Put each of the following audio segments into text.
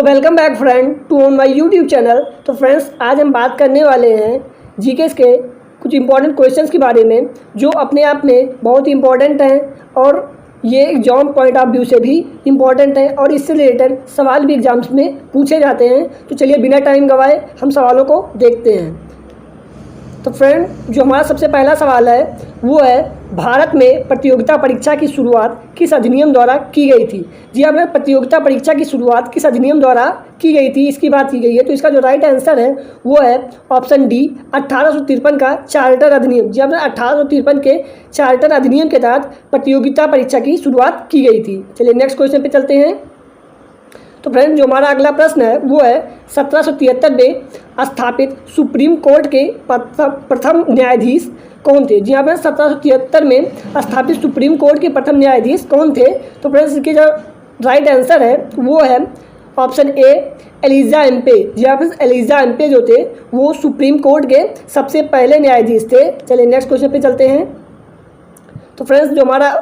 Welcome back friend to on my YouTube channel. तो friends, आज हम बात करने वाले हैं जीकेएस के कुछ इंपॉर्टेंट क्वेश्चंस के बारे में जो अपने आप में बहुत ही इंपॉर्टेंट हैं और ये एग्जाम पॉइंट ऑफ व्यू से भी इम्पॉर्टेंट है और इससे रिलेटेड सवाल भी एग्जाम्स में पूछे जाते हैं। तो चलिए बिना टाइम गवाए हम सवालों को देखते हैं। तो फ्रेंड, जो हमारा सबसे पहला सवाल है वो है, भारत में प्रतियोगिता परीक्षा की शुरुआत किस अधिनियम द्वारा की गई थी। जी हाँ, प्रतियोगिता परीक्षा की शुरुआत किस अधिनियम द्वारा की गई थी, इसकी बात की गई है। तो इसका जो राइट आंसर है वो है ऑप्शन डी, 1853 का चार्टर अधिनियम। जी हाँ, 1853 के चार्टर अधिनियम के तहत प्रतियोगिता परीक्षा की शुरुआत की गई थी। चलिए नेक्स्ट क्वेश्चन पे चलते हैं। तो फ्रेंड, जो हमारा अगला प्रश्न है वो है, 1773 में स्थापित सुप्रीम कोर्ट के प्रथम न्यायाधीश कौन थे। जी हाँ, 1773 में स्थापित सुप्रीम कोर्ट के प्रथम न्यायाधीश कौन थे। तो फ्रेंड्स, इसके जो राइट आंसर है वो है ऑप्शन ए, एलिजा एम्पे। जी हाँ, एलिजा एम्पे जो थे वो सुप्रीम कोर्ट के सबसे पहले न्यायाधीश थे। चलिए नेक्स्ट क्वेश्चन पे चलते हैं। तो फ्रेंड्स, जो हमारा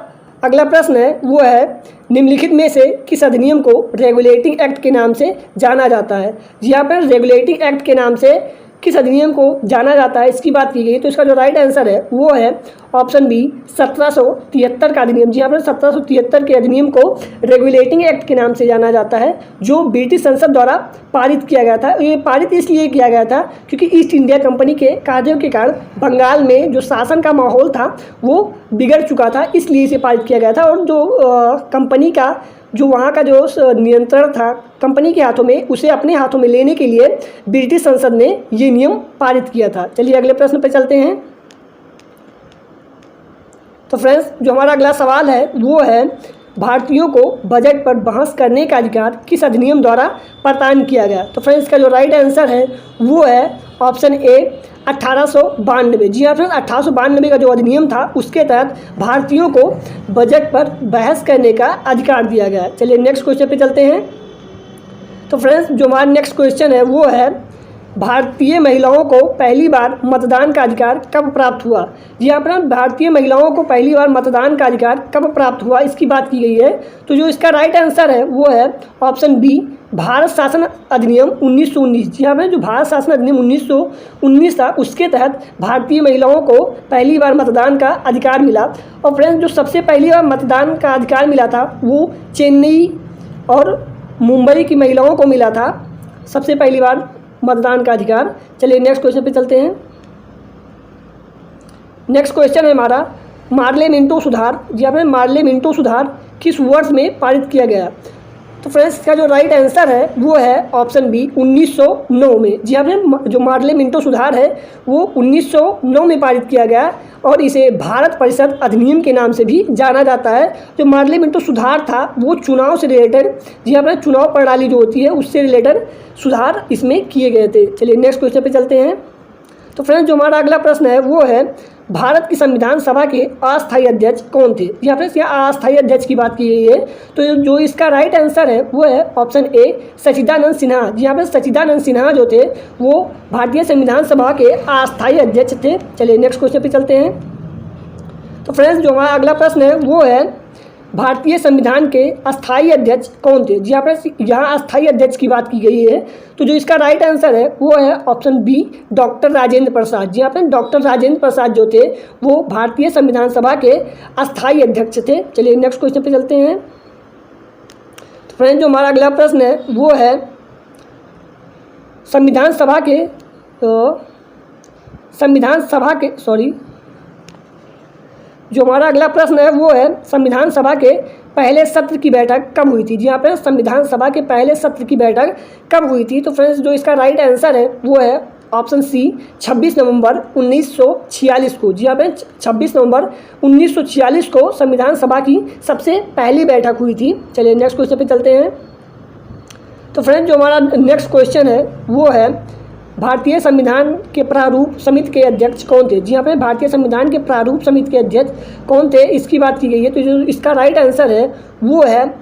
अगला प्रश्न है वो है, निम्नलिखित में से किस अधिनियम को रेगुलेटिंग एक्ट के नाम से जाना जाता है। जी यहाँ पर रेगुलेटिंग एक्ट के नाम से किस अधिनियम को जाना जाता है, इसकी बात की गई। तो इसका जो राइट आंसर है वो है ऑप्शन बी, 1773 का अधिनियम। जी यहाँ पर 1773 के अधिनियम को रेगुलेटिंग एक्ट के नाम से जाना जाता है, जो ब्रिटिश संसद द्वारा पारित किया गया था। ये पारित इसलिए किया गया था क्योंकि ईस्ट इंडिया कंपनी के कार्यों के कारण बंगाल में जो शासन का माहौल था वो बिगड़ चुका था, इसलिए इसे पारित किया गया था। और जो कंपनी का जो वहाँ का जो नियंत्रण था कंपनी के हाथों में, उसे अपने हाथों में लेने के लिए ब्रिटिश संसद ने ये नियम पारित किया था। चलिए अगले प्रश्न पर चलते हैं। तो फ्रेंड्स, जो हमारा अगला सवाल है वो है, भारतीयों को बजट पर बहस करने का अधिकार किस अधिनियम द्वारा प्रदान किया गया। तो फ्रेंड्स, का जो राइट आंसर है वो है ऑप्शन ए, 1892। जी हाँ फ्रेंड्स, 1892 का जो अधिनियम था उसके तहत भारतीयों को बजट पर बहस करने का अधिकार दिया गया। चलिए नेक्स्ट क्वेश्चन पे चलते हैं। तो फ्रेंड्स, जो हमारा नेक्स्ट क्वेश्चन है वो है, भारतीय महिलाओं को पहली बार मतदान का अधिकार कब प्राप्त हुआ। जी हाँ फ्रेंड्स, भारतीय महिलाओं को पहली बार मतदान का अधिकार कब प्राप्त हुआ, इसकी बात की गई है। तो जो इसका राइट आंसर है वो है ऑप्शन बी, भारत शासन अधिनियम 1919। जी हाँ फ्रेंड्स, जो भारत शासन अधिनियम 1919 था उसके तहत भारतीय महिलाओं को पहली बार मतदान का अधिकार मिला। और फ्रेंड्स, जो सबसे पहली बार मतदान का अधिकार मिला था वो चेन्नई और मुंबई की महिलाओं को मिला था, सबसे पहली बार मतदान का अधिकार। चलिए नेक्स्ट क्वेश्चन पे चलते हैं। नेक्स्ट क्वेश्चन है हमारा, मार्ले मिंटो सुधार। जी हाँ, मार्ले मिंटो सुधार किस वर्ष में पारित किया गया। तो फ्रेंड्स, इसका जो राइट आंसर है वो है ऑप्शन बी, 1909 में। जी हाँ, जो मार्ले मिंटो सुधार है वो 1909 में पारित किया गया और इसे भारत परिषद अधिनियम के नाम से भी जाना जाता है। जो मार्ले मिंटो सुधार था वो चुनाव से रिलेटेड, जी हाँ, चुनाव प्रणाली जो होती है उससे रिलेटेड सुधार इसमें किए गए थे। चलिए नेक्स्ट क्वेश्चन पे चलते हैं। तो फ्रेंड्स, जो हमारा अगला प्रश्न है वो है, भारत की संविधान सभा के अस्थायी अध्यक्ष कौन थे। यहाँ पर यहाँ अस्थायी अध्यक्ष की बात की गई है। तो जो इसका राइट आंसर है वो है ऑप्शन ए, सच्चिदानंद सिन्हा। जी यहाँ पर सच्चिदानंद सिन्हा जो थे वो भारतीय संविधान सभा के अस्थायी अध्यक्ष थे। चलिए नेक्स्ट क्वेश्चन पे चलते हैं। तो फ्रेंड्स, जो हमारा अगला प्रश्न है वो है, भारतीय संविधान के अस्थायी अध्यक्ष कौन थे। जी यहाँ अस्थायी अध्यक्ष की बात की गई है। तो जो इसका राइट आंसर है वो है option B, doctor Rajendra Prasad. जी यहाँ पर डॉक्टर राजेंद्र प्रसाद जो थे वो भारतीय संविधान सभा के अस्थायी अध्यक्ष थे। चलिए नेक्स्ट क्वेश्चन पे चलते हैं। तो फ्रेंड, जो हमारा अगला प्रश्न है वो है, जो हमारा अगला प्रश्न है वो है, संविधान सभा के पहले सत्र की बैठक कब हुई थी। जी यहाँ पर संविधान सभा के पहले सत्र की बैठक कब हुई थी। तो फ्रेंड्स, जो इसका राइट आंसर है वो है ऑप्शन सी, 26 नवंबर 1946 को। जी यहाँ पर 26 नवंबर 1946 को संविधान सभा की सबसे पहली बैठक हुई थी। चलिए नेक्स्ट क्वेश्चन पे चलते हैं। तो फ्रेंड्स, जो हमारा नेक्स्ट क्वेश्चन है वो है, भारतीय संविधान के प्रारूप समिति के अध्यक्ष कौन थे। जी यहाँ पे भारतीय संविधान के प्रारूप समिति के अध्यक्ष कौन थे, इसकी बात की गई है। तो जो इसका राइट आंसर है वो है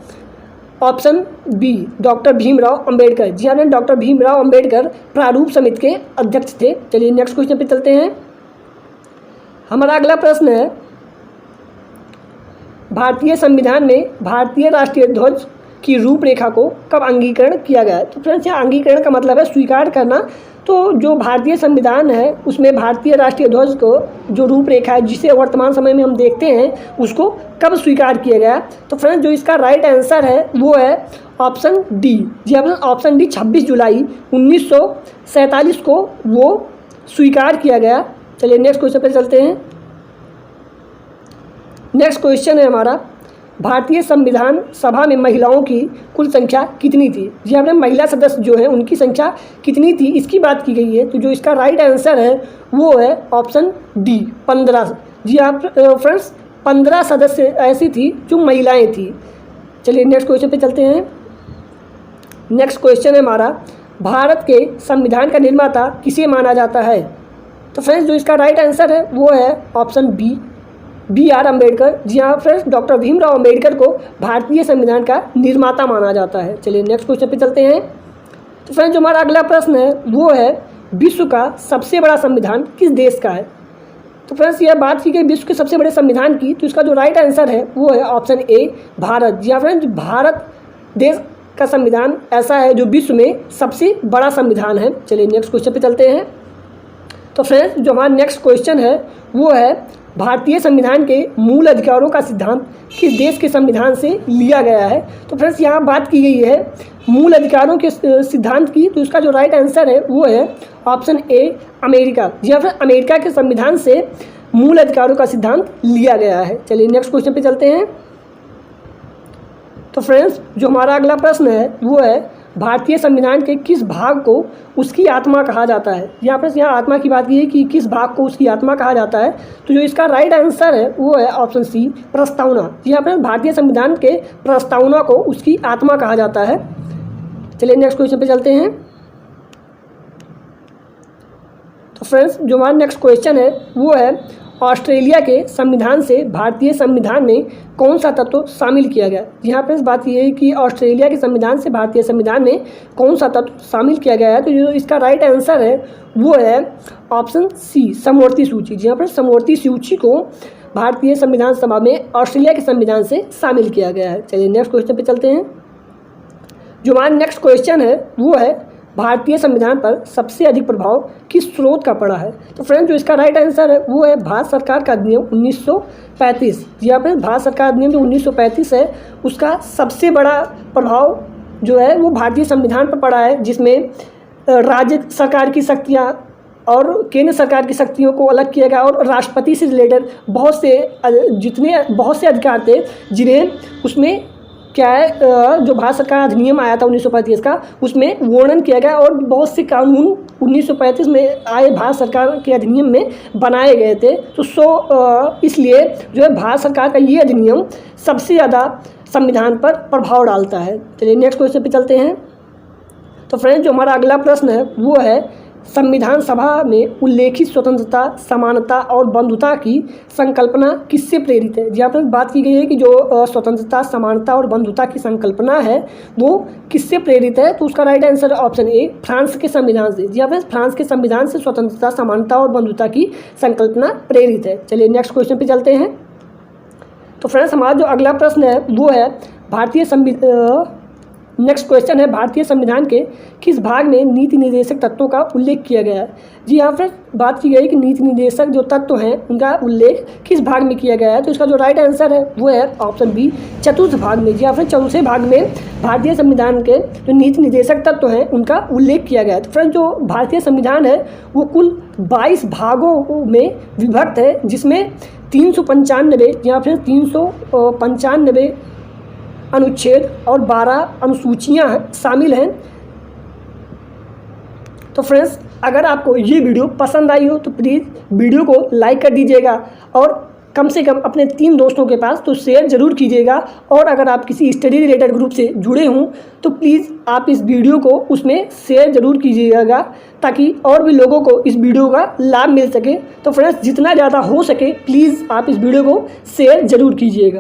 option B, doctor Bhimrao Ambedkar. जी हाँ, डॉक्टर भीमराव अंबेडकर प्रारूप समिति के अध्यक्ष थे। चलिए नेक्स्ट क्वेश्चन पे चलते हैं। हमारा अगला प्रश्न है, भारतीय संविधान में भारतीय राष्ट्रीय ध्वज की रूपरेखा को कब अंगीकरण किया गया? तो फ्रेंड्स यहाँ अंगीकरण का मतलब है स्वीकार करना। तो जो भारतीय संविधान है उसमें भारतीय राष्ट्रीय ध्वज को जो रूपरेखा है जिसे वर्तमान समय में हम देखते हैं उसको कब स्वीकार किया गया? तो फ्रेंड्स जो इसका राइट आंसर है वो है ऑप्शन डी। जी हाँ, ऑप्शन डी 26 जुलाई 1947 को वो स्वीकार किया गया। चलिए नेक्स्ट क्वेश्चन पे चलते हैं। नेक्स्ट क्वेश्चन है हमारा, भारतीय संविधान सभा में महिलाओं की कुल संख्या कितनी थी? जी हाँ, महिला सदस्य जो है उनकी संख्या कितनी थी इसकी बात की गई है। तो जो इसका राइट आंसर है वो है ऑप्शन डी 15। जी हाँ फ्रेंड्स, 15 सदस्य ऐसी थी जो महिलाएं थी। चलिए नेक्स्ट क्वेश्चन पे चलते हैं। नेक्स्ट क्वेश्चन है हमारा, भारत के संविधान का निर्माता किसे माना जाता है? तो फ्रेंड्स जो इसका राइट आंसर है वो है ऑप्शन बी आर अम्बेडकर। जी हाँ फ्रेंड्स, डॉक्टर भीमराव अम्बेडकर को भारतीय संविधान का निर्माता माना जाता है। चलिए नेक्स्ट क्वेश्चन पे चलते हैं। तो फ्रेंड्स जो हमारा अगला प्रश्न है वो है, विश्व का सबसे बड़ा संविधान किस देश का है? तो फ्रेंड्स यह बात की गई विश्व के सबसे बड़े संविधान की, तो इसका जो राइट आंसर है वो है ऑप्शन ए भारत। जी हाँ फ्रेंड्स, भारत देश का संविधान ऐसा है जो विश्व में सबसे बड़ा संविधान है। चलिए नेक्स्ट क्वेश्चन पे चलते हैं। तो फ्रेंड्स जो हमारा नेक्स्ट क्वेश्चन है वो है, भारतीय संविधान के मूल अधिकारों का सिद्धांत किस देश के संविधान से लिया गया है? तो फ्रेंड्स यहाँ बात की गई है मूल अधिकारों के सिद्धांत की, तो इसका जो राइट आंसर है वो है ऑप्शन ए अमेरिका। जी हाँ, अमेरिका के संविधान से मूल अधिकारों का सिद्धांत लिया गया है। चलिए नेक्स्ट क्वेश्चन पे चलते हैं। तो फ्रेंड्स जो हमारा अगला प्रश्न है वो है, भारतीय संविधान के किस भाग को उसकी आत्मा कहा जाता है? यहाँ पर यहाँ आत्मा की बात की है कि किस भाग को उसकी आत्मा कहा जाता है। तो जो इसका राइट आंसर है वो है ऑप्शन सी प्रस्तावना। यहाँ पर भारतीय संविधान के प्रस्तावना को उसकी आत्मा कहा जाता है। चलिए नेक्स्ट क्वेश्चन पे चलते हैं। तो फ्रेंड्स जो हमारा नेक्स्ट क्वेश्चन है वो है, ऑस्ट्रेलिया के संविधान से भारतीय संविधान में कौन सा तत्व शामिल किया गया? यहाँ पर बात ये है कि ऑस्ट्रेलिया के संविधान से भारतीय संविधान में कौन सा तत्व शामिल किया गया है। तो जो इसका राइट आंसर है वो है ऑप्शन सी समवर्ती सूची। जहाँ पर समवर्ती सूची को भारतीय संविधान सभा में ऑस्ट्रेलिया के संविधान से शामिल किया गया है। चलिए नेक्स्ट क्वेश्चन पे चलते हैं। जो हमारा नेक्स्ट क्वेश्चन है वो है, भारतीय संविधान पर सबसे अधिक प्रभाव किस स्रोत का पड़ा है? तो फ्रेंड्स जो इसका राइट आंसर है वो है भारत सरकार का अधिनियम 1935। यहाँ पर भारत सरकार अधिनियम जो 1935 है उसका सबसे बड़ा प्रभाव जो है वो भारतीय संविधान पर पड़ा है, जिसमें राज्य सरकार की शक्तियाँ और केंद्र सरकार की शक्तियों को अलग किया गया और राष्ट्रपति से रिलेटेड बहुत से अधिकार थे जिन्हें उसमें क्या है जो भारत सरकार अधिनियम आया था 1935 का उसमें वर्णन किया गया और बहुत से कानून 1935 में आए भारत सरकार के अधिनियम में बनाए गए थे। तो इसलिए जो है भारत सरकार का ये अधिनियम सबसे ज़्यादा संविधान पर प्रभाव डालता है। चलिए नेक्स्ट क्वेश्चन पे चलते हैं। तो फ्रेंड्स जो हमारा अगला प्रश्न है वो है, संविधान सभा में उल्लेखित स्वतंत्रता, समानता और बंधुता की संकल्पना किससे प्रेरित है? यहाँ पर बात की गई है कि जो स्वतंत्रता, समानता और बंधुता की संकल्पना है वो किससे प्रेरित है? तो उसका right answer option A France के संविधान से। यहाँ पर फ्रांस के संविधान से स्वतंत्रता, समानता और बंधुता की संकल्पना प्रेरित है। चलिए नेक्स्ट क्वेश्चन पर चलते हैं। तो फ्रेंड्स हमारा जो अगला प्रश्न है वो है, नेक्स्ट क्वेश्चन है, भारतीय संविधान के किस भाग में नीति निर्देशक तत्वों का उल्लेख किया गया है? जी यहाँ पर बात की गई कि नीति निर्देशक जो तत्व हैं उनका उल्लेख किस भाग में किया गया है? तो इसका जो राइट आंसर है वो है ऑप्शन बी चतुर्थ भाग में। जी यहाँ पर चौथे भाग में भारतीय संविधान के जो नीति निर्देशक तत्व हैं उनका उल्लेख किया गया है। तो फ्रेंड जो भारतीय संविधान है वो कुल 22 भागों में विभक्त है, जिसमें 395 या फिर 395 अनुच्छेद और 12 अनुसूचियां शामिल हैं। तो फ्रेंड्स अगर आपको ये वीडियो पसंद आई हो तो प्लीज़ वीडियो को लाइक कर दीजिएगा और कम से कम अपने 3 दोस्तों के पास तो शेयर ज़रूर कीजिएगा। और अगर आप किसी स्टडी रिलेटेड ग्रुप से जुड़े हों तो प्लीज़ आप इस वीडियो को उसमें शेयर ज़रूर कीजिएगा ताकि और भी लोगों को इस वीडियो का लाभ मिल सके। तो फ्रेंड्स जितना ज़्यादा हो सके प्लीज़ आप इस वीडियो को शेयर ज़रूर कीजिएगा।